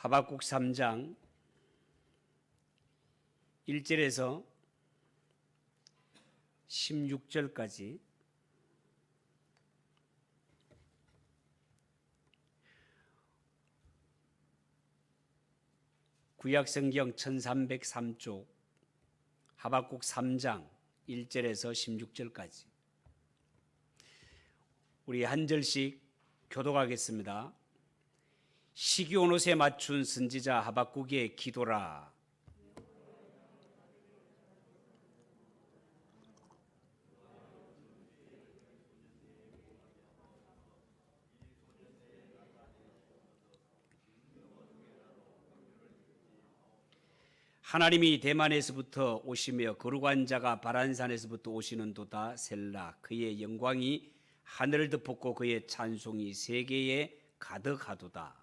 하박국 3장 1절에서 16절까지 구약성경 1303쪽 하박국 3장 1절에서 16절까지 우리 한 절씩 교독하겠습니다. 시기온 옷에 맞춘 선지자 하박국의 기도라. 하나님이 대만에서부터 오시며 거룩한 자가 바란산에서부터 오시는도다. 셀라. 그의 영광이 하늘을 덮었고 그의 찬송이 세계에 가득하도다.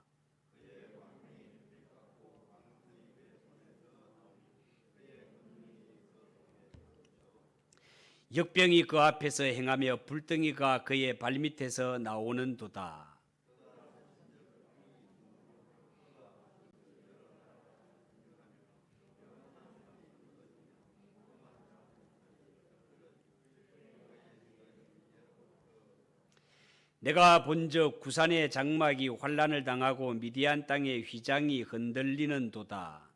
역병이 그 앞에서 행하며 불덩이가 그의 발밑에서 나오는도다. 내가 본적 구산의 장막이 환란을 당하고 미디안 땅의 휘장이 흔들리는도다.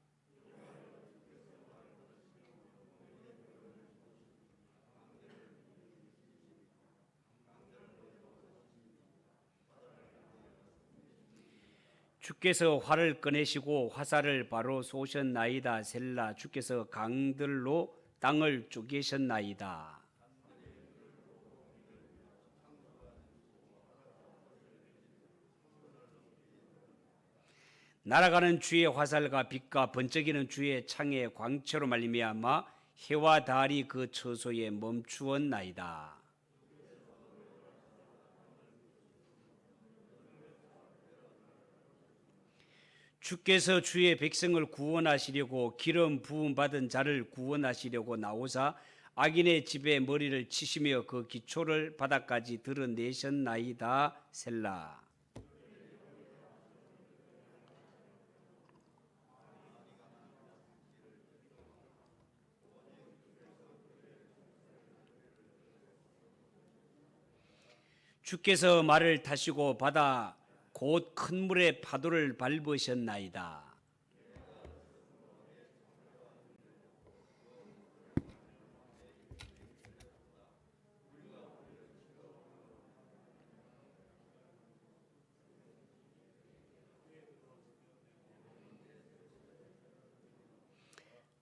주께서 활을 꺼내시고 화살을 바로 쏘셨나이다. 셀라. 주께서 강들로 땅을 쪼개셨나이다. 날아가는 주의 화살과 빛과 번쩍이는 주의 창의 광채로 말미암아 해와 달이 그 처소에 멈추었나이다. 주께서 주의 백성을 구원하시려고 기름 부음 받은 자를 구원하시려고 나오사 악인의 집에 머리를 치시며 그 기초를 바닥까지 드러내셨나이다. 셀라. 주께서 말을 타시고 바다 곧 큰 물의 파도를 밟으셨나이다.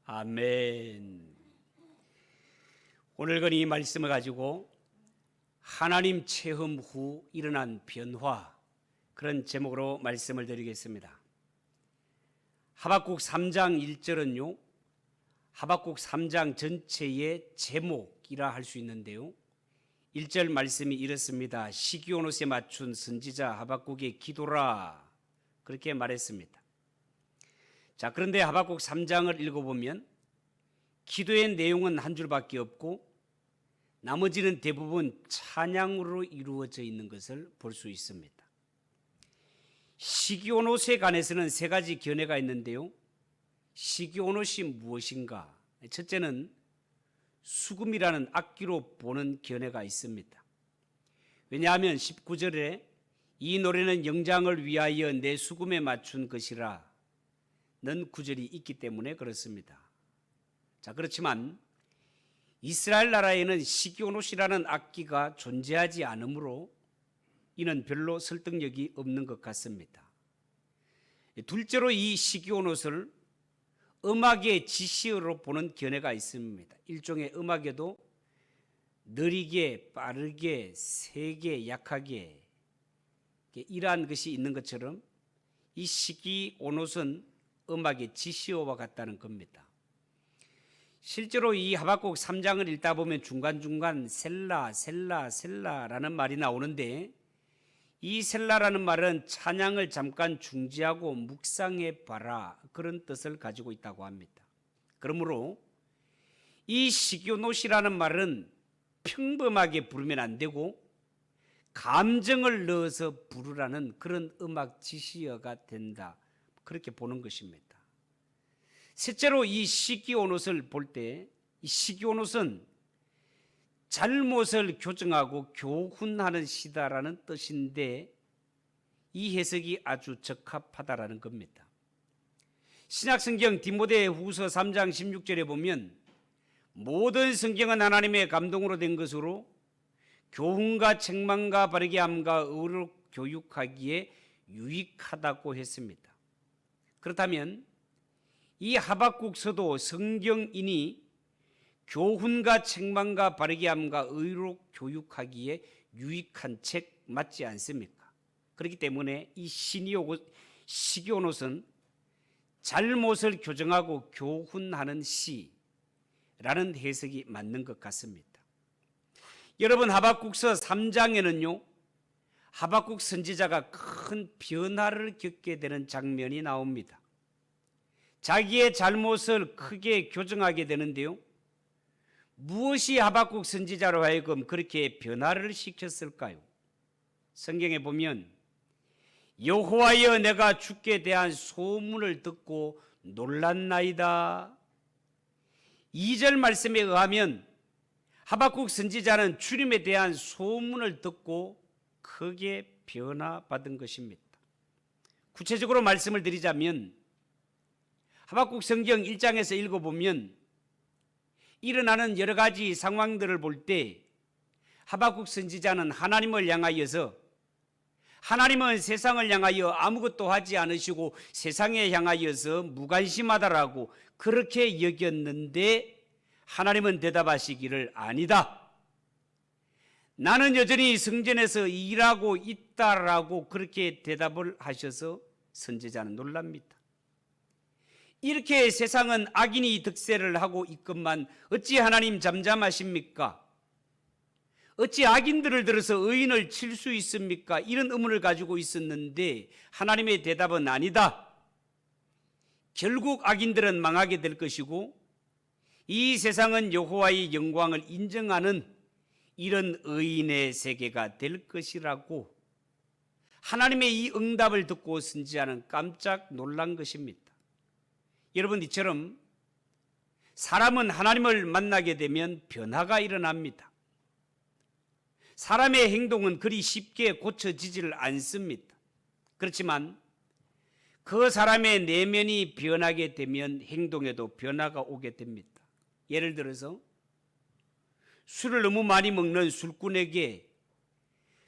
아멘. 오늘 이 말씀을 가지고 하나님 체험 후 일어난 변화, 그런 제목으로 말씀을 드리겠습니다. 하박국 3장 1절은요, 하박국 3장 전체의 제목이라 할 수 있는데요, 1절 말씀이 이렇습니다. 시기온 옷에 맞춘 선지자 하박국의 기도라, 그렇게 말했습니다. 자, 그런데 하박국 3장을 읽어보면 기도의 내용은 한 줄밖에 없고 나머지는 대부분 찬양으로 이루어져 있는 것을 볼 수 있습니다. 시기온 옷에 관해서는 세 가지 견해가 있는데요. 시기온 옷이 무엇인가? 첫째는 수금이라는 악기로 보는 견해가 있습니다. 왜냐하면 19절에 이 노래는 영장을 위하여 내 수금에 맞춘 것이라 는 구절이 있기 때문에 그렇습니다. 자, 그렇지만 이스라엘 나라에는 시기온 옷이라는 악기가 존재하지 않으므로 이는 별로 설득력이 없는 것 같습니다. 둘째로 이 시기온 옷을 음악의 지시어로 보는 견해가 있습니다. 일종의 음악에도 느리게, 빠르게, 세게, 약하게 이러한 것이 있는 것처럼 이 시기온 옷은 음악의 지시어와 같다는 겁니다. 실제로 이 하박국 3장을 읽다 보면 중간중간 셀라, 셀라, 셀라라는 말이 나오는데 이 셀라라는 말은 찬양을 잠깐 중지하고 묵상해 봐라, 그런 뜻을 가지고 있다고 합니다. 그러므로 이 시기온 옷이라는 말은 평범하게 부르면 안 되고 감정을 넣어서 부르라는 그런 음악 지시어가 된다, 그렇게 보는 것입니다. 셋째로 이 시기온옷을 볼 때 이 시기온옷은 잘못을 교정하고 교훈하는 시다라는 뜻인데 이 해석이 아주 적합하다라는 겁니다. 신약성경 디모데후서 3장 16절에 보면 모든 성경은 하나님의 감동으로 된 것으로 교훈과 책망과 바르게 함과 의로 교육하기에 유익하다고 했습니다. 그렇다면 이 하박국서도 성경인이 교훈과 책망과 바르게 함과 의로 교육하기에 유익한 책 맞지 않습니까? 그렇기 때문에 이 시기온옷은 잘못을 교정하고 교훈하는 시라는 해석이 맞는 것 같습니다. 여러분, 하박국서 3장에는요 하박국 선지자가 큰 변화를 겪게 되는 장면이 나옵니다. 자기의 잘못을 크게 교정하게 되는데요, 무엇이 하박국 선지자로 하여금 그렇게 변화를 시켰을까요? 성경에 보면 여호와여 내가 주께 대한 소문을 듣고 놀랐나이다. 2절 말씀에 의하면 하박국 선지자는 주님에 대한 소문을 듣고 크게 변화받은 것입니다. 구체적으로 말씀을 드리자면 하박국 성경 1장에서 읽어보면 일어나는 여러 가지 상황들을 볼 때 하박국 선지자는 하나님을 향하여서 하나님은 세상을 향하여 아무것도 하지 않으시고 세상에 향하여서 무관심하다라고 그렇게 여겼는데 하나님은 대답하시기를 아니다. 나는 여전히 성전에서 일하고 있다라고 그렇게 대답을 하셔서 선지자는 놀랍니다. 이렇게 세상은 악인이 득세를 하고 있건만 어찌 하나님 잠잠하십니까? 어찌 악인들을 들어서 의인을 칠 수 있습니까? 이런 의문을 가지고 있었는데 하나님의 대답은 아니다. 결국 악인들은 망하게 될 것이고 이 세상은 여호와의 영광을 인정하는 이런 의인의 세계가 될 것이라고 하나님의 이 응답을 듣고 선지자는 깜짝 놀란 것입니다. 여러분, 이처럼 사람은 하나님을 만나게 되면 변화가 일어납니다. 사람의 행동은 그리 쉽게 고쳐지지를 않습니다. 그렇지만 그 사람의 내면이 변하게 되면 행동에도 변화가 오게 됩니다. 예를 들어서 술을 너무 많이 먹는 술꾼에게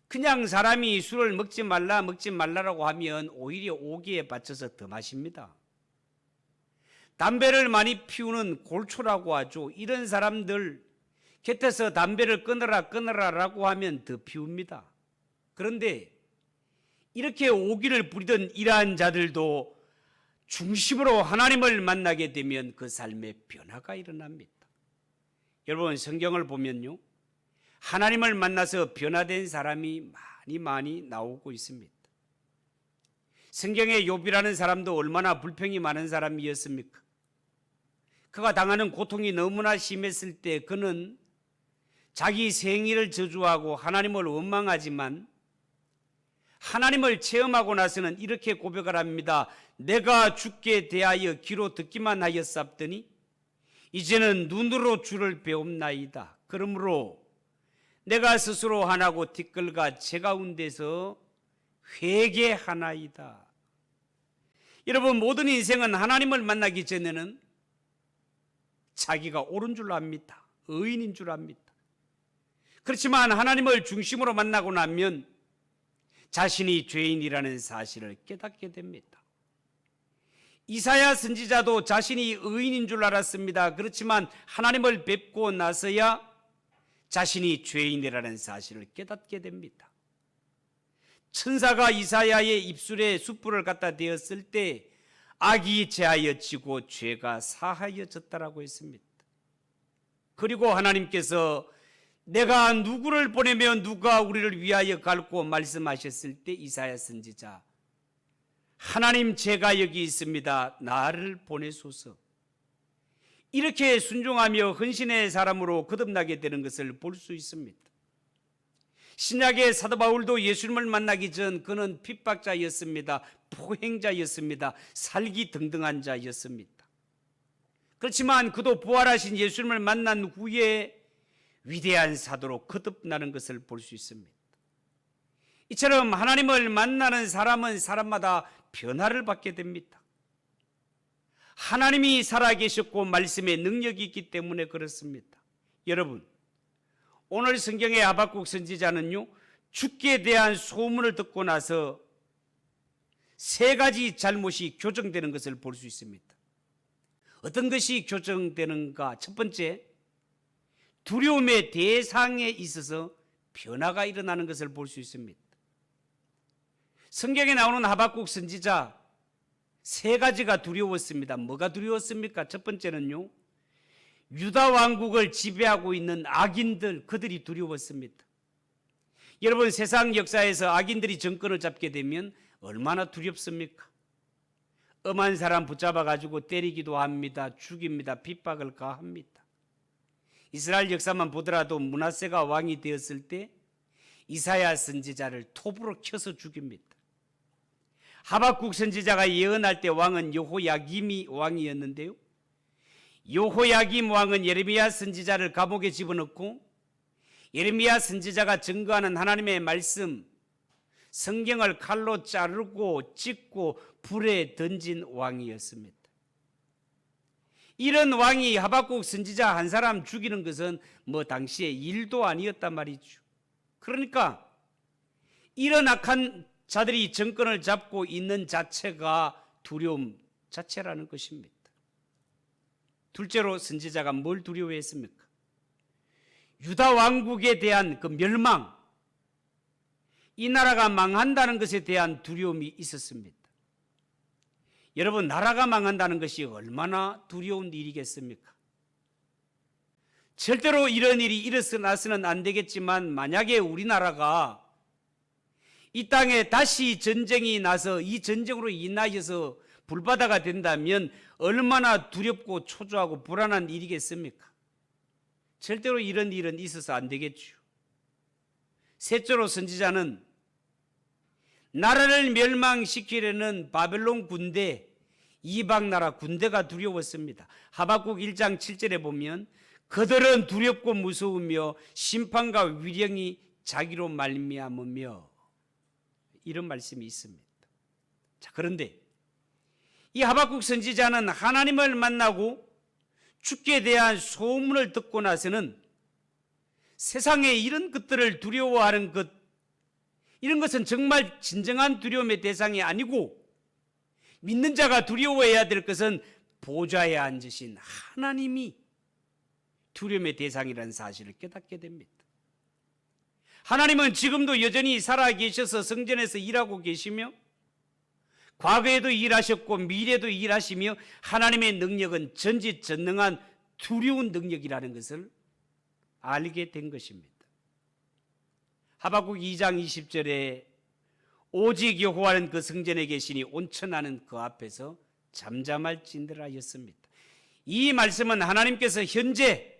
그냥 사람이 술을 먹지 말라라고 하면 오히려 오기에 받쳐서 더 마십니다. 담배를 많이 피우는 골초라고 하죠. 이런 사람들 곁에서 담배를 끊어라라고 하면 더 피웁니다. 그런데 이렇게 오기를 부리던 이러한 자들도 중심으로 하나님을 만나게 되면 그 삶에 변화가 일어납니다. 여러분, 성경을 보면요, 하나님을 만나서 변화된 사람이 많이 나오고 있습니다. 성경의 욥이라는 사람도 얼마나 불평이 많은 사람이었습니까? 그가 당하는 고통이 너무나 심했을 때 그는 자기 생일을 저주하고 하나님을 원망하지만 하나님을 체험하고 나서는 이렇게 고백을 합니다. 내가 주께 대하여 귀로 듣기만 하였사옵더니 이제는 눈으로 주를 배움나이다. 그러므로 내가 스스로 화나고 티끌과 제 가운데서 회개하나이다. 여러분, 모든 인생은 하나님을 만나기 전에는 자기가 옳은 줄 압니다. 의인인 줄 압니다. 그렇지만 하나님을 중심으로 만나고 나면 자신이 죄인이라는 사실을 깨닫게 됩니다. 이사야 선지자도 자신이 의인인 줄 알았습니다. 그렇지만 하나님을 뵙고 나서야 자신이 죄인이라는 사실을 깨닫게 됩니다. 천사가 이사야의 입술에 숯불을 갖다 대었을 때 악이 제하여지고 죄가 사하여졌다라고 했습니다. 그리고 하나님께서 내가 누구를 보내면 누가 우리를 위하여 갈고 말씀하셨을 때 이사야 선지자, 하나님 제가 여기 있습니다. 나를 보내소서. 이렇게 순종하며 헌신의 사람으로 거듭나게 되는 것을 볼 수 있습니다. 신약의 사도 바울도 예수님을 만나기 전 그는 핍박자였습니다. 포행자였습니다. 살기등등한 자였습니다. 그렇지만 그도 부활하신 예수님을 만난 후에 위대한 사도로 거듭나는 것을 볼 수 있습니다. 이처럼 하나님을 만나는 사람은 사람마다 변화를 받게 됩니다. 하나님이 살아계셨고 말씀에 능력이 있기 때문에 그렇습니다. 여러분, 오늘 성경의 하박국 선지자는요, 죽게 대한 소문을 듣고 나서 세 가지 잘못이 교정되는 것을 볼 수 있습니다. 어떤 것이 교정되는가? 첫 번째, 두려움의 대상에 있어서 변화가 일어나는 것을 볼 수 있습니다. 성경에 나오는 하박국 선지자 세 가지가 두려웠습니다. 뭐가 두려웠습니까? 첫 번째는요, 유다 왕국을 지배하고 있는 악인들, 그들이 두려웠습니다. 여러분, 세상 역사에서 악인들이 정권을 잡게 되면 얼마나 두렵습니까? 엄한 사람 붙잡아 가지고 때리기도 합니다. 죽입니다. 핍박을 가합니다. 이스라엘 역사만 보더라도 므낫세가 왕이 되었을 때 이사야 선지자를 톱으로 쳐서 죽입니다. 하박국 선지자가 예언할 때 왕은 여호야김이 왕이었는데요, 여호야김 왕은 예레미야 선지자를 감옥에 집어넣고 예레미야 선지자가 증거하는 하나님의 말씀, 성경을 칼로 자르고 찢고 불에 던진 왕이었습니다. 이런 왕이 하박국 선지자 한 사람 죽이는 것은 당시에 일도 아니었단 말이죠. 그러니까 이런 악한 자들이 정권을 잡고 있는 자체가 두려움 자체라는 것입니다. 둘째로 선지자가 뭘 두려워했습니까? 유다 왕국에 대한 그 멸망, 이 나라가 망한다는 것에 대한 두려움이 있었습니다. 여러분, 나라가 망한다는 것이 얼마나 두려운 일이겠습니까? 절대로 이런 일이 일어나서는 안 되겠지만 만약에 우리나라가 이 땅에 다시 전쟁이 나서 이 전쟁으로 인하여서 불바다가 된다면 얼마나 두렵고 초조하고 불안한 일이겠습니까? 절대로 이런 일은 있어서 안 되겠죠. 셋째로 선지자는 나라를 멸망시키려는 바벨론 군대, 이방 나라 군대가 두려웠습니다. 하박국 1장 7절에 보면 그들은 두렵고 무서우며 심판과 위령이 자기로 말미암으며, 이런 말씀이 있습니다. 자, 그런데 이 하박국 선지자는 하나님을 만나고 죽게 대한 소문을 듣고 나서는 세상에 이런 것들을 두려워하는 것, 이런 것은 정말 진정한 두려움의 대상이 아니고 믿는 자가 두려워해야 될 것은 보좌에 앉으신 하나님이 두려움의 대상이라는 사실을 깨닫게 됩니다. 하나님은 지금도 여전히 살아계셔서 성전에서 일하고 계시며 과거에도 일하셨고 미래도 일하시며 하나님의 능력은 전지전능한 두려운 능력이라는 것을 알게 된 것입니다. 하박국 2장 20절에 오직 여호와는 그 성전에 계시니 온천하는 그 앞에서 잠잠할진대라였습니다. 이 말씀은 하나님께서 현재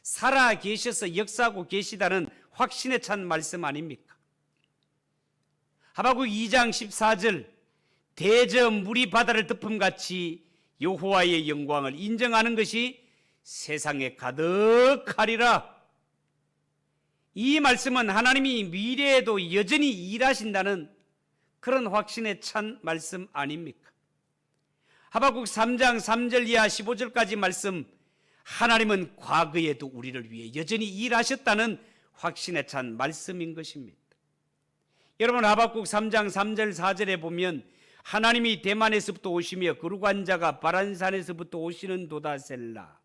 살아계셔서 역사하고 계시다는 확신에 찬 말씀 아닙니까? 하박국 2장 14절 대저 물이 바다를 덮음같이 여호와의 영광을 인정하는 것이 세상에 가득하리라. 이 말씀은 하나님이 미래에도 여전히 일하신다는 그런 확신에 찬 말씀 아닙니까? 하박국 3장 3절 이하 15절까지 말씀, 하나님은 과거에도 우리를 위해 여전히 일하셨다는 확신에 찬 말씀인 것입니다. 여러분, 하박국 3장 3절 4절에 보면 하나님이 대만에서부터 오시며 거룩한 자가 바란산에서부터 오시는 도다 셀라.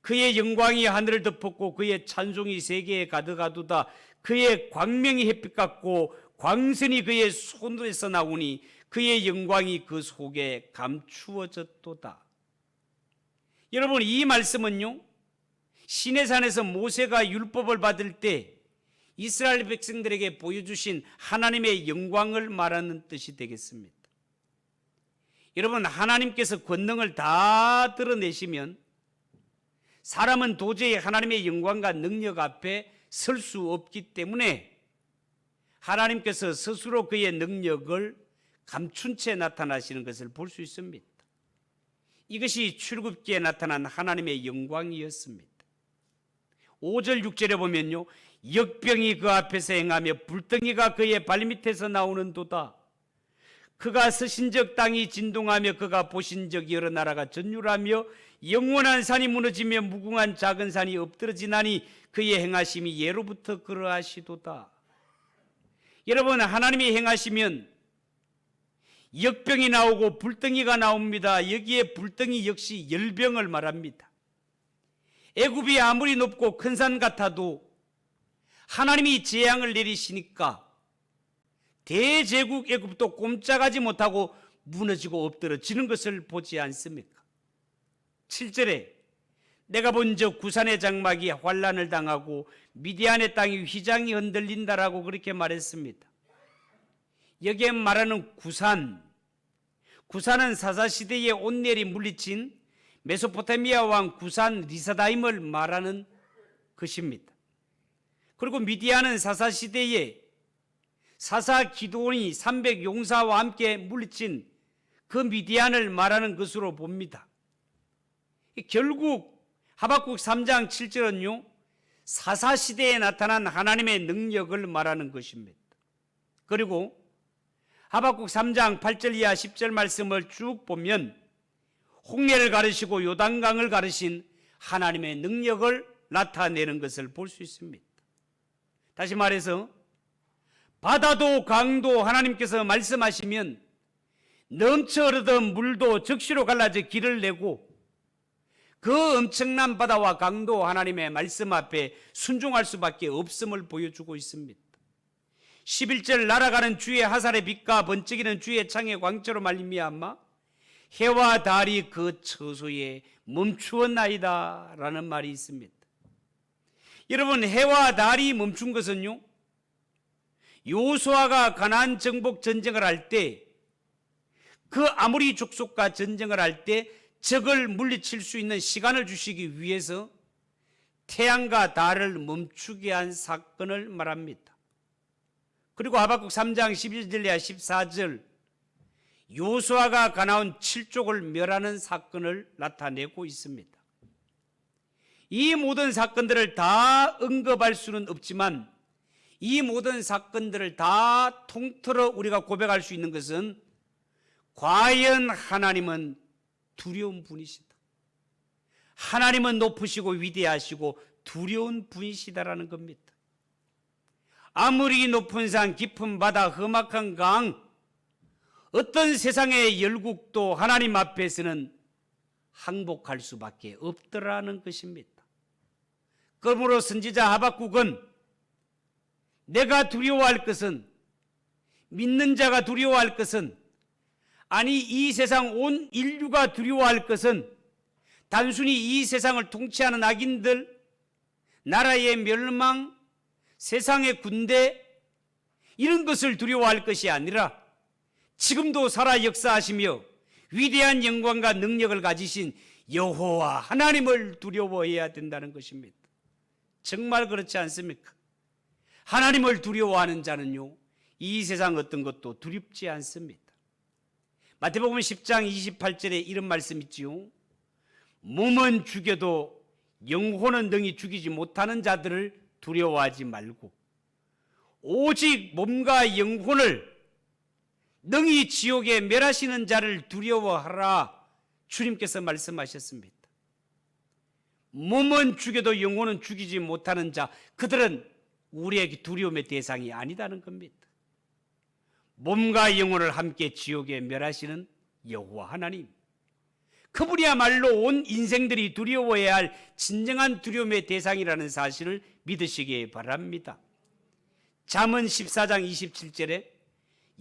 그의 영광이 하늘을 덮었고 그의 찬송이 세계에 가득하도다. 그의 광명이 햇빛 같고 광선이 그의 손에서 나오니 그의 영광이 그 속에 감추어졌도다. 여러분, 이 말씀은요, 시내산에서 모세가 율법을 받을 때 이스라엘 백성들에게 보여주신 하나님의 영광을 말하는 뜻이 되겠습니다. 여러분, 하나님께서 권능을 다 드러내시면 사람은 도저히 하나님의 영광과 능력 앞에 설 수 없기 때문에 하나님께서 스스로 그의 능력을 감춘 채 나타나시는 것을 볼 수 있습니다. 이것이 출애굽기에 나타난 하나님의 영광이었습니다. 5절 6절에 보면요, 역병이 그 앞에서 행하며 불덩이가 그의 발밑에서 나오는도다. 그가 서신적 땅이 진동하며 그가 보신적 여러 나라가 전율하며 영원한 산이 무너지며 무궁한 작은 산이 엎드러지나니 그의 행하심이 예로부터 그러하시도다. 여러분, 하나님이 행하시면 역병이 나오고 불덩이가 나옵니다. 여기에 불덩이 역시 열병을 말합니다. 애굽이 아무리 높고 큰 산 같아도 하나님이 재앙을 내리시니까 대제국 애굽도 꼼짝하지 못하고 무너지고 엎드러지는 것을 보지 않습니까? 7절에 내가 본 저 구산의 장막이 환란을 당하고 미디안의 땅이 휘장이 흔들린다라고 그렇게 말했습니다. 여기에 말하는 구산은 사사시대에 온넬이 물리친 메소포타미아 왕 구산 리사다임을 말하는 것입니다. 그리고 미디안은 사사시대에 사사 기드온이 300용사와 함께 물리친 그 미디안을 말하는 것으로 봅니다. 결국 하박국 3장 7절은요, 사사시대에 나타난 하나님의 능력을 말하는 것입니다. 그리고 하박국 3장 8절 이하 10절 말씀을 쭉 보면 홍해를 가르시고 요단강을 가르신 하나님의 능력을 나타내는 것을 볼 수 있습니다. 다시 말해서 바다도 강도 하나님께서 말씀하시면 넘쳐 흐르던 물도 적시로 갈라져 길을 내고 그 엄청난 바다와 강도 하나님의 말씀 앞에 순종할 수밖에 없음을 보여주고 있습니다. 11절 날아가는 주의 화살의 빛과 번쩍이는 주의 창의 광채로 말미암아 해와 달이 그 처소에 멈추었나이다 라는 말이 있습니다. 여러분, 해와 달이 멈춘 것은요, 여호수아가 가나안 정복 전쟁을 할 때 그 아모리 족속과 전쟁을 할 때 적을 물리칠 수 있는 시간을 주시기 위해서 태양과 달을 멈추게 한 사건을 말합니다. 그리고 하박국 3장 11절 이하 14절 여호수아가 가나안 7족을 멸하는 사건을 나타내고 있습니다. 이 모든 사건들을 다 언급할 수는 없지만 이 모든 사건들을 다 통틀어 우리가 고백할 수 있는 것은 과연 하나님은 두려운 분이시다. 하나님은 높으시고 위대하시고 두려운 분이시다라는 겁니다. 아무리 높은 산, 깊은 바다, 험악한 강, 어떤 세상의 열국도 하나님 앞에서는 항복할 수밖에 없더라는 것입니다. 그러므로 선지자 하박국은 내가 두려워할 것은, 믿는 자가 두려워할 것은, 아니 이 세상 온 인류가 두려워할 것은 단순히 이 세상을 통치하는 악인들, 나라의 멸망, 세상의 군대, 이런 것을 두려워할 것이 아니라 지금도 살아 역사하시며 위대한 영광과 능력을 가지신 여호와 하나님을 두려워해야 된다는 것입니다. 정말 그렇지 않습니까? 하나님을 두려워하는 자는요, 이 세상 어떤 것도 두렵지 않습니다. 마태복음 10장 28절에 이런 말씀 있지요. 몸은 죽여도 영혼은 능히 죽이지 못하는 자들을 두려워하지 말고 오직 몸과 영혼을 능히 지옥에 멸하시는 자를 두려워하라, 주님께서 말씀하셨습니다. 몸은 죽여도 영혼은 죽이지 못하는 자, 그들은 우리에게 두려움의 대상이 아니다는 겁니다. 몸과 영혼을 함께 지옥에 멸하시는 여호와 하나님, 그분이야말로 온 인생들이 두려워해야 할 진정한 두려움의 대상이라는 사실을 믿으시기 바랍니다. 잠언 14장 27절에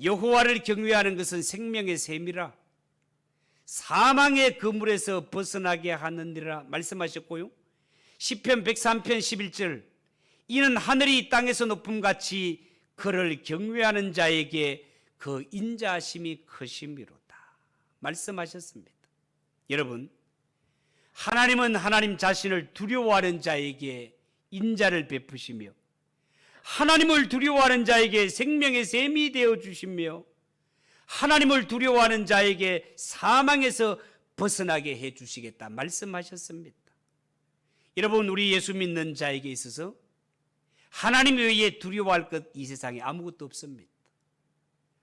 여호와를 경외하는 것은 생명의 샘이라 사망의 그물에서 벗어나게 하느니라 말씀하셨고요. 시편 103편 11절 이는 하늘이 땅에서 높음같이 그를 경외하는 자에게 그 인자하심이 크심이로다 말씀하셨습니다. 여러분, 하나님은 하나님 자신을 두려워하는 자에게 인자를 베푸시며 하나님을 두려워하는 자에게 생명의 샘이 되어 주시며 하나님을 두려워하는 자에게 사망에서 벗어나게 해 주시겠다 말씀하셨습니다. 여러분, 우리 예수 믿는 자에게 있어서 하나님 외에 두려워할 것 이 세상에 아무것도 없습니다.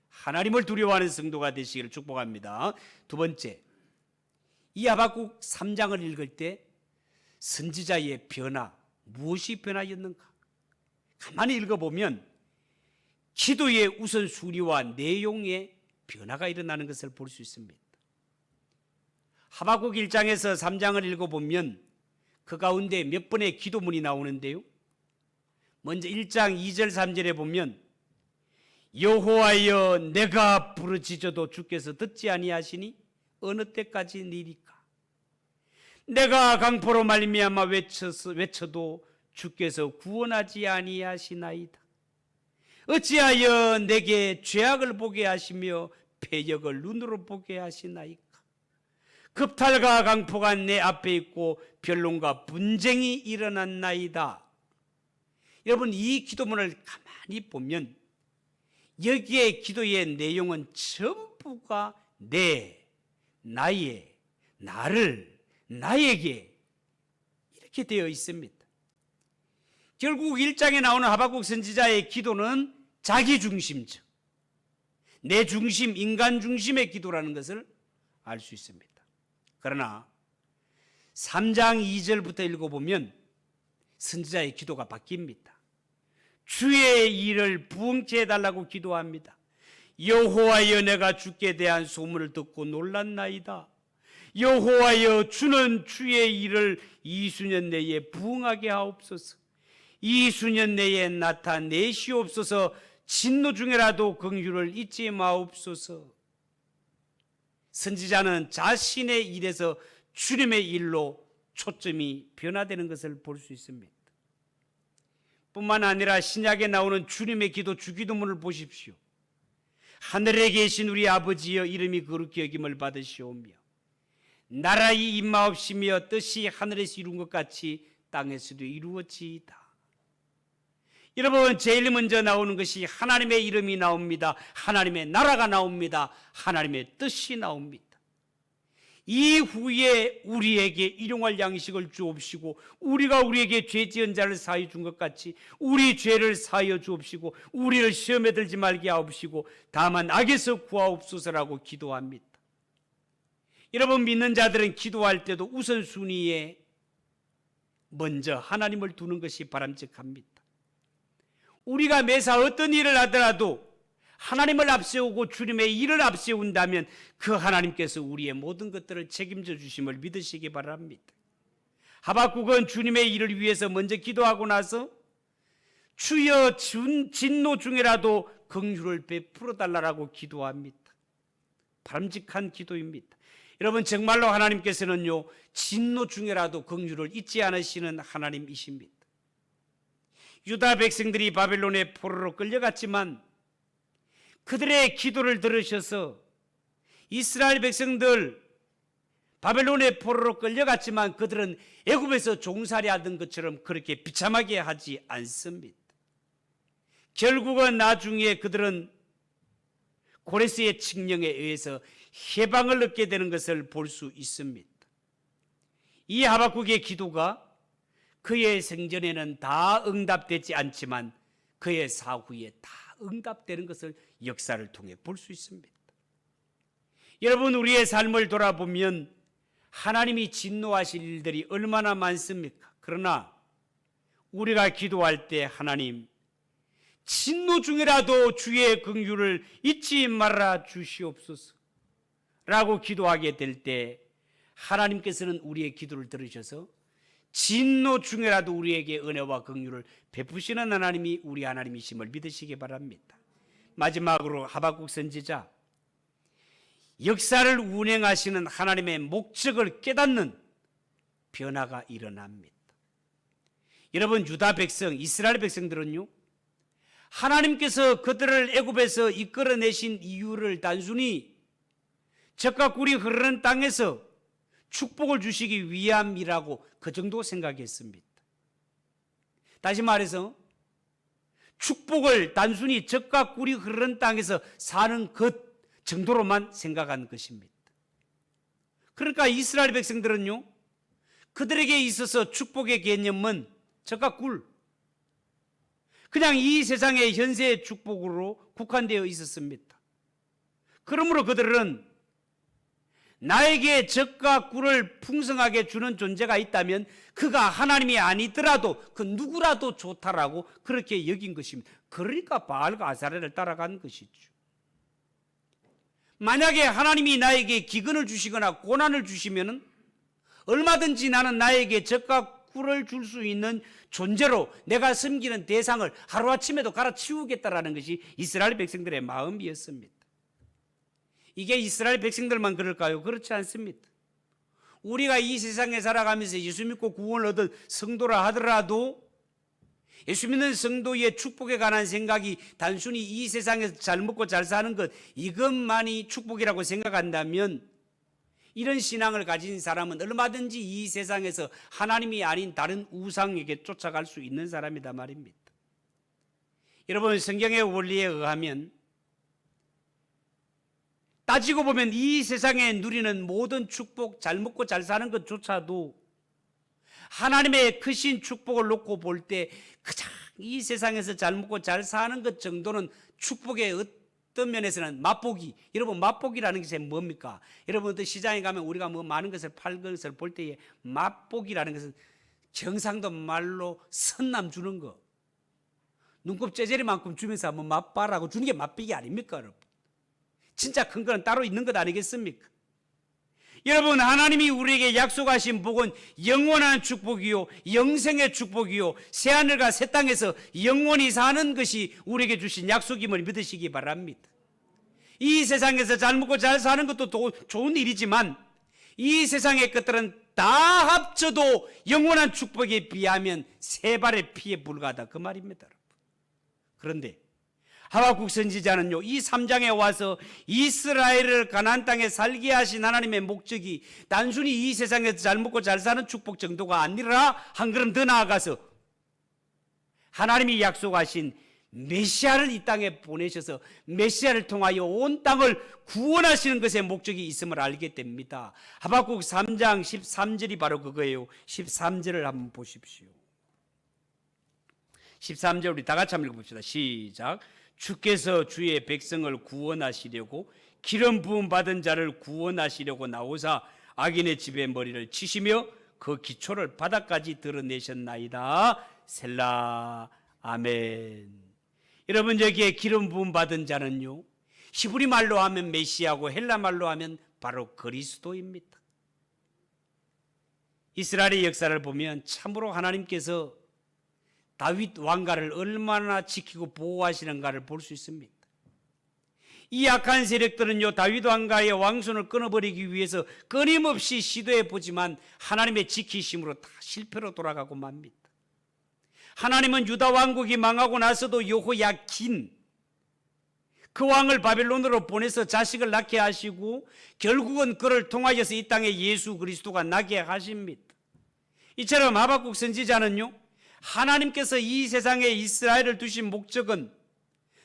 하나님을 두려워하는 성도가 되시기를 축복합니다. 두 번째, 이 하박국 3장을 읽을 때 선지자의 변화, 무엇이 변화였는가? 가만히 읽어보면 기도의 우선순위와 내용의 변화가 일어나는 것을 볼 수 있습니다. 하박국 1장에서 3장을 읽어보면 그 가운데 몇 번의 기도문이 나오는데요. 먼저 1장 2절 3절에 보면 여호와여 내가 부르짖어도 주께서 듣지 아니하시니 어느 때까지 니리까? 내가 강포로 말미암아 외쳐도 주께서 구원하지 아니하시나이다. 어찌하여 내게 죄악을 보게 하시며 패역을 눈으로 보게 하시나이까? 급탈과 강포가 내 앞에 있고 변론과 분쟁이 일어났나이다. 여러분, 이 기도문을 가만히 보면 여기에 기도의 내용은 전부가 나의, 나를, 나에게 이렇게 되어 있습니다. 결국 1장에 나오는 하박국 선지자의 기도는 자기중심적, 내 중심, 인간 중심의 기도라는 것을 알 수 있습니다. 그러나 3장 2절부터 읽어보면 선지자의 기도가 바뀝니다. 주의 일을 부응케 해달라고 기도합니다. 여호와여 내가 주께 대한 소문을 듣고 놀랐나이다. 여호와여 주는 주의 일을 2수년 내에 부응하게 하옵소서. 2수년 내에 나타내시옵소서. 진노 중에라도 긍휼을 잊지 마옵소서. 선지자는 자신의 일에서 주님의 일로 초점이 변화되는 것을 볼 수 있습니다. 뿐만 아니라 신약에 나오는 주님의 기도 주기도문을 보십시오. 하늘에 계신 우리 아버지여 이름이 거룩히 여김을 받으시오며 나라의 임하옵시며 뜻이 하늘에서 이룬 것 같이 땅에서도 이루어지이다. 여러분, 제일 먼저 나오는 것이 하나님의 이름이 나옵니다. 하나님의 나라가 나옵니다. 하나님의 뜻이 나옵니다. 이후에 우리에게 일용할 양식을 주옵시고 우리가 우리에게 죄 지은 자를 사하여 준 것 같이 우리 죄를 사하여 주옵시고 우리를 시험에 들지 말게 하옵시고 다만 악에서 구하옵소서라고 기도합니다. 여러분, 믿는 자들은 기도할 때도 우선순위에 먼저 하나님을 두는 것이 바람직합니다. 우리가 매사 어떤 일을 하더라도 하나님을 앞세우고 주님의 일을 앞세운다면 그 하나님께서 우리의 모든 것들을 책임져 주심을 믿으시기 바랍니다. 하박국은 주님의 일을 위해서 먼저 기도하고 나서 주여 진노 중에라도 긍휼을 베풀어 달라고 기도합니다. 바람직한 기도입니다. 여러분, 정말로 하나님께서는요 진노 중에라도 긍휼을 잊지 않으시는 하나님이십니다. 유다 백성들이 바벨론의 포로로 끌려갔지만 그들의 기도를 들으셔서 이스라엘 백성들 바벨론의 포로로 끌려갔지만 그들은 애굽에서 종살이하던 것처럼 그렇게 비참하게 하지 않습니다. 결국은 나중에 그들은 고레스의 칙령에 의해서 해방을 얻게 되는 것을 볼 수 있습니다. 이 하박국의 기도가 그의 생전에는 다 응답되지 않지만 그의 사후에 다 응답되는 것을 역사를 통해 볼 수 있습니다. 여러분, 우리의 삶을 돌아보면 하나님이 진노하실 일들이 얼마나 많습니까? 그러나 우리가 기도할 때 하나님 진노 중이라도 주의 긍휼을 잊지 말아 주시옵소서 라고 기도하게 될 때 하나님께서는 우리의 기도를 들으셔서 진노 중에라도 우리에게 은혜와 긍휼을 베푸시는 하나님이 우리 하나님이심을 믿으시기 바랍니다. 마지막으로 하박국 선지자, 역사를 운행하시는 하나님의 목적을 깨닫는 변화가 일어납니다. 여러분, 유다 백성, 이스라엘 백성들은요 하나님께서 그들을 애굽에서 이끌어내신 이유를 단순히 젖과 꿀이 흐르는 땅에서 축복을 주시기 위함이라고 그 정도 생각했습니다. 다시 말해서 축복을 단순히 젖과 꿀이 흐르는 땅에서 사는 것 정도로만 생각한 것입니다. 그러니까 이스라엘 백성들은요, 그들에게 있어서 축복의 개념은 젖과 꿀, 그냥 이 세상의 현세의 축복으로 국한되어 있었습니다. 그러므로 그들은 나에게 젖과 꿀을 풍성하게 주는 존재가 있다면 그가 하나님이 아니더라도 그 누구라도 좋다라고 그렇게 여긴 것입니다. 그러니까 바알과 아사레를 따라간 것이죠. 만약에 하나님이 나에게 기근을 주시거나 고난을 주시면 얼마든지 나는 나에게 젖과 꿀을 줄 수 있는 존재로 내가 섬기는 대상을 하루아침에도 갈아치우겠다라는 것이 이스라엘 백성들의 마음이었습니다. 이게 이스라엘 백성들만 그럴까요? 그렇지 않습니다. 우리가 이 세상에 살아가면서 예수 믿고 구원을 얻은 성도라 하더라도 예수 믿는 성도의 축복에 관한 생각이 단순히 이 세상에서 잘 먹고 잘 사는 것, 이것만이 축복이라고 생각한다면 이런 신앙을 가진 사람은 얼마든지 이 세상에서 하나님이 아닌 다른 우상에게 쫓아갈 수 있는 사람이다 말입니다. 여러분, 성경의 원리에 의하면 따지고 보면 이 세상에 누리는 모든 축복, 잘 먹고 잘 사는 것조차도 하나님의 크신 축복을 놓고 볼 때 가장 이 세상에서 잘 먹고 잘 사는 것 정도는 축복의 어떤 면에서는 맛보기. 여러분, 맛보기라는 것이 뭡니까? 여러분들 시장에 가면 우리가 뭐 많은 것을 팔 것을 볼 때에 맛보기라는 것은 경상도 말로 선남 주는 거, 눈곱 째제리만큼 주면서 한번 맛봐라고 주는 게 맛보기 아닙니까, 여러분? 진짜 큰 거는 따로 있는 것 아니겠습니까? 여러분, 하나님이 우리에게 약속하신 복은 영원한 축복이요, 영생의 축복이요, 새하늘과 새 땅에서 영원히 사는 것이 우리에게 주신 약속임을 믿으시기 바랍니다. 이 세상에서 잘 먹고 잘 사는 것도 좋은 일이지만 이 세상의 것들은 다 합쳐도 영원한 축복에 비하면 세 발의 피에 불과하다, 그 말입니다. 그런데 하박국 선지자는요, 이 3장에 와서 이스라엘을 가나안 땅에 살게 하신 하나님의 목적이 단순히 이 세상에서 잘 먹고 잘 사는 축복 정도가 아니라 한 걸음 더 나아가서 하나님이 약속하신 메시아를 이 땅에 보내셔서 메시아를 통하여 온 땅을 구원하시는 것에 목적이 있음을 알게 됩니다. 하박국 3장 13절이 바로 그거예요. 13절을 한번 보십시오. 13절 우리 다 같이 한번 읽어봅시다. 시작. 주께서 주의 백성을 구원하시려고 기름 부음 받은 자를 구원하시려고 나오사 악인의 집에 머리를 치시며 그 기초를 바닥까지 드러내셨나이다. 셀라. 아멘. 여러분, 여기에 기름 부음 받은 자는요, 히브리 말로 하면 메시아고 헬라 말로 하면 바로 그리스도입니다. 이스라엘의 역사를 보면 참으로 하나님께서 다윗 왕가를 얼마나 지키고 보호하시는가를 볼 수 있습니다. 이 악한 세력들은요, 다윗 왕가의 왕손을 끊어버리기 위해서 끊임없이 시도해 보지만 하나님의 지키심으로 다 실패로 돌아가고 맙니다. 하나님은 유다 왕국이 망하고 나서도 여호야긴 그 왕을 바벨론으로 보내서 자식을 낳게 하시고 결국은 그를 통하여서 이 땅에 예수 그리스도가 나게 하십니다. 이처럼 하박국 선지자는요, 하나님께서 이 세상에 이스라엘을 두신 목적은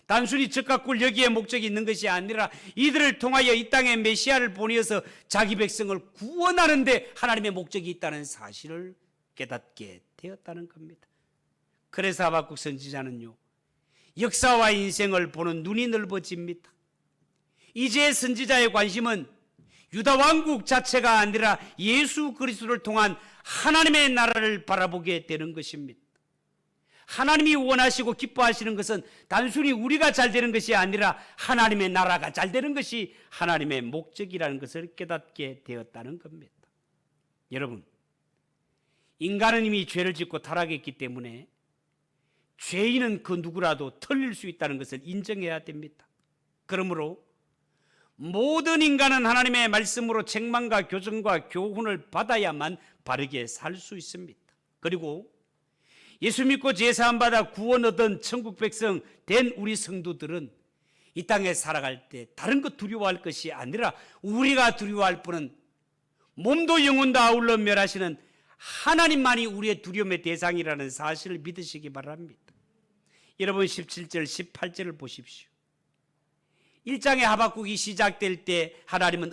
단순히 젖과 꿀 여기에 목적이 있는 것이 아니라 이들을 통하여 이 땅에 메시아를 보내어서 자기 백성을 구원하는 데 하나님의 목적이 있다는 사실을 깨닫게 되었다는 겁니다. 그래서 하박국 선지자는요, 역사와 인생을 보는 눈이 넓어집니다. 이제 선지자의 관심은 유다 왕국 자체가 아니라 예수 그리스도를 통한 하나님의 나라를 바라보게 되는 것입니다. 하나님이 원하시고 기뻐하시는 것은 단순히 우리가 잘 되는 것이 아니라 하나님의 나라가 잘 되는 것이 하나님의 목적이라는 것을 깨닫게 되었다는 겁니다. 여러분, 인간은 이미 죄를 짓고 타락했기 때문에 죄인은 그 누구라도 털릴 수 있다는 것을 인정해야 됩니다. 그러므로 모든 인간은 하나님의 말씀으로 책망과 교정과 교훈을 받아야만 바르게 살 수 있습니다. 그리고 예수 믿고 제사함 받아 구원 얻은 천국 백성 된 우리 성도들은 이 땅에 살아갈 때 다른 것 두려워할 것이 아니라 우리가 두려워할 뿐은 몸도 영혼도 아울러 멸하시는 하나님만이 우리의 두려움의 대상이라는 사실을 믿으시기 바랍니다. 여러분, 17절 18절을 보십시오. 1장의 하박국이 시작될 때 하나님은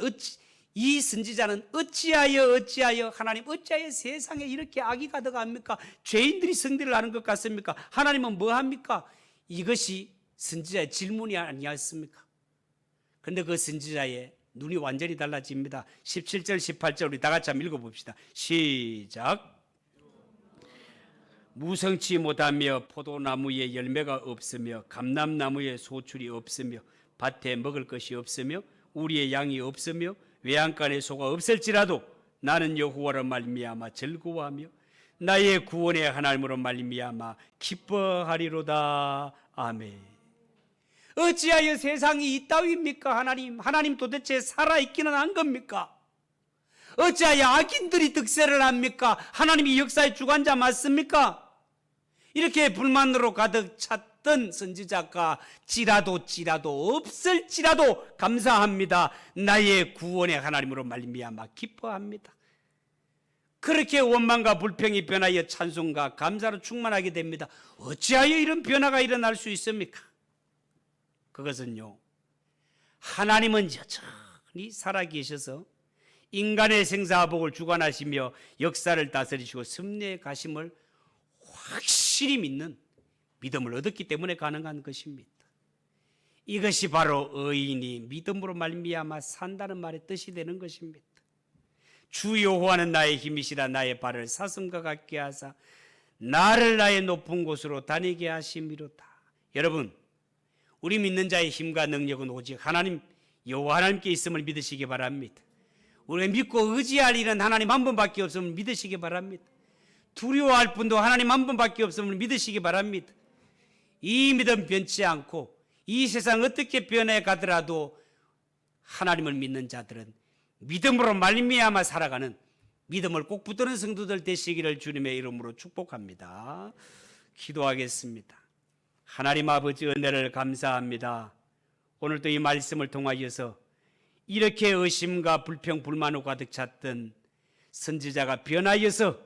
이 선지자는 어찌하여 하나님 어찌하여 세상에 이렇게 악이 가득합니까? 죄인들이 성대를 하는 것 같습니까? 하나님은 뭐합니까? 이것이 선지자의 질문이 아니었습니까? 그런데 그 선지자의 눈이 완전히 달라집니다. 17절 18절 우리 다 같이 한번 읽어봅시다. 시작. 무성치 못하며 포도나무에 열매가 없으며 감람나무에 소출이 없으며 밭에 먹을 것이 없으며 우리의 양이 없으며 외양간에 소가 없을지라도 나는 여호와로 말미암아 즐거워하며 나의 구원의 하나님으로 말미암아 기뻐하리로다. 아멘. 어찌하여 세상이 이따위입니까? 하나님 도대체 살아있기는 한 겁니까? 어찌하여 악인들이 득세를 합니까? 하나님이 역사의 주관자 맞습니까? 이렇게 불만으로 가득 찼던 선지자가 찌라도 없을지라도 감사합니다. 나의 구원의 하나님으로 말미암아 기뻐합니다. 그렇게 원망과 불평이 변하여 찬송과 감사로 충만하게 됩니다. 어찌하여 이런 변화가 일어날 수 있습니까? 그것은요, 하나님은 여전히 살아계셔서 인간의 생사복을 주관하시며 역사를 다스리시고 섭리에 가심을 확실히 믿는 믿음을 얻었기 때문에 가능한 것입니다. 이것이 바로 의인이 믿음으로 말미암아 산다는 말의 뜻이 되는 것입니다. 주 여호와는 나의 힘이시라. 나의 발을 사슴과 같게 하사 나를 나의 높은 곳으로 다니게 하심이로다. 여러분, 우리 믿는 자의 힘과 능력은 오직 하나님 여호와 하나님께 있음을 믿으시기 바랍니다. 우리가 믿고 의지할 일은 하나님 한 분밖에 없음을 믿으시기 바랍니다. 두려워할 분도 하나님 한 분밖에 없음을 믿으시기 바랍니다. 이 믿음 변치 않고 이 세상 어떻게 변해 가더라도 하나님을 믿는 자들은 믿음으로 말미암아 살아가는 믿음을 꼭 붙드는 성도들 되시기를 주님의 이름으로 축복합니다. 기도하겠습니다. 하나님 아버지 은혜를 감사합니다. 오늘도 이 말씀을 통하여서 이렇게 의심과 불평 불만으로 가득 찼던 선지자가 변하여서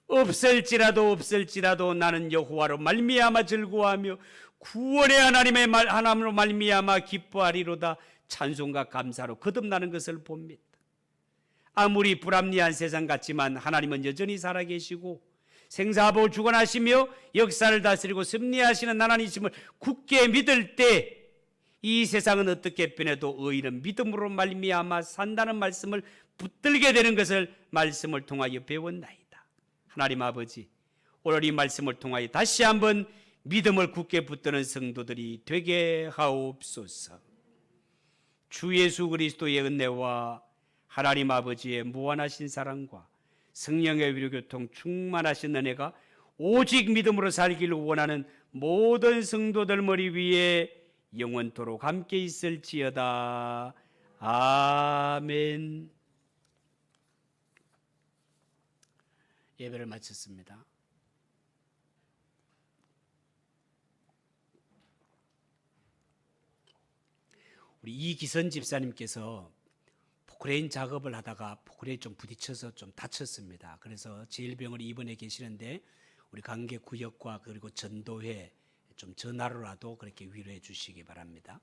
없을지라도 나는 여호와로 말미암아 즐거워하며 구원의 하나님으로 말미암아 기뻐하리로다. 찬송과 감사로 거듭나는 것을 봅니다. 아무리 불합리한 세상 같지만 하나님은 여전히 살아계시고 생사복을 주관하시며 역사를 다스리고 섭리하시는 하나님이심을 굳게 믿을 때 이 세상은 어떻게 변해도 의인은 믿음으로 말미암아 산다는 말씀을 붙들게 되는 것을 말씀을 통하여 배웠나이다. 하나님 아버지, 오늘 이 말씀을 통하여 다시 한번 믿음을 굳게 붙드는 성도들이 되게 하옵소서. 주 예수 그리스도의 은혜와 하나님 아버지의 무한하신 사랑과 성령의 위로교통 충만하신 은혜가 오직 믿음으로 살기를 원하는 모든 성도들 머리 위에 영원토록 함께 있을지어다. 아멘. 예배를 마쳤습니다. 우리 이기선 집사님께서 포크레인 작업을 하다가 포크레인 좀 부딪혀서 좀 다쳤습니다. 그래서 제1병원에 입원해 계시는데 우리 관계구역과 그리고 전도회 좀 전화로라도 그렇게 위로해 주시기 바랍니다.